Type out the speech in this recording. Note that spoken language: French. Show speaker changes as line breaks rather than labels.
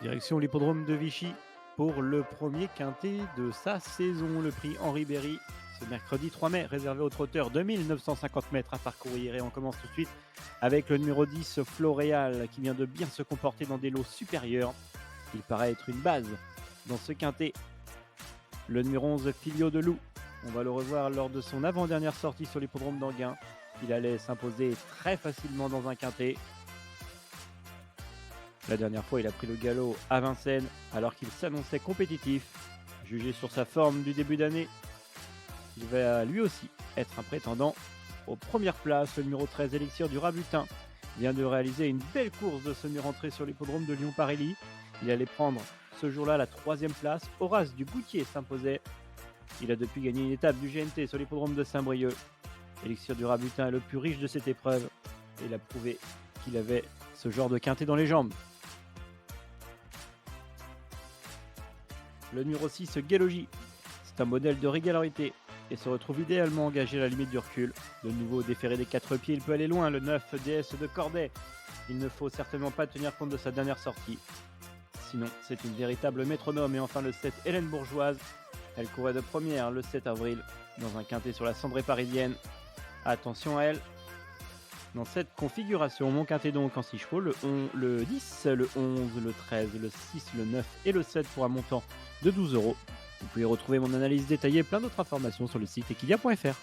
Direction l'hippodrome de Vichy pour le premier quintet de sa saison. Le prix Henri Berry, ce mercredi 3 mai, réservé aux trotteurs 2950 mètres à parcourir. Et on commence tout de suite avec le numéro 10, Floréal, qui vient de bien se comporter dans des lots supérieurs. Il paraît être une base dans ce quintet. Le numéro 11, Filio de Loup, on va le revoir lors de son avant-dernière sortie sur l'hippodrome d'Anguin. Il allait s'imposer très facilement dans un quintet. La dernière fois, il a pris le galop à Vincennes alors qu'il s'annonçait compétitif. Jugé sur sa forme du début d'année, il va lui aussi être un prétendant aux premières places. Le numéro 13, Élixir du Rabutin, vient de réaliser une belle course de semi-rentrée sur l'hippodrome de Lyon-Parély. Il allait prendre ce jour-là la 3e place. Horace du Goutier s'imposait. Il a depuis gagné une étape du GNT sur l'hippodrome de Saint-Brieuc. Élixir du Rabutin est le plus riche de cette épreuve et il a prouvé qu'il avait ce genre de quintet dans les jambes. Le numéro 6, Guélogie, c'est un modèle de régularité et se retrouve idéalement engagé à la limite du recul. De nouveau déféré des 4 pieds, il peut aller loin. Le 9, DS de Corday, il ne faut certainement pas tenir compte de sa dernière sortie. Sinon, c'est une véritable métronome. Et enfin le 7, Hélène Bourgeoise, elle courait de première le 7 avril dans un quintet sur la cendrée parisienne. Attention à elle dans cette configuration. Mon quintet donc en 6 chevaux, le 10, le 11, le 13, le 6, le 9 et le 7 pour un montant de 12 euros. Vous pouvez retrouver mon analyse détaillée et plein d'autres informations sur le site equidia.fr.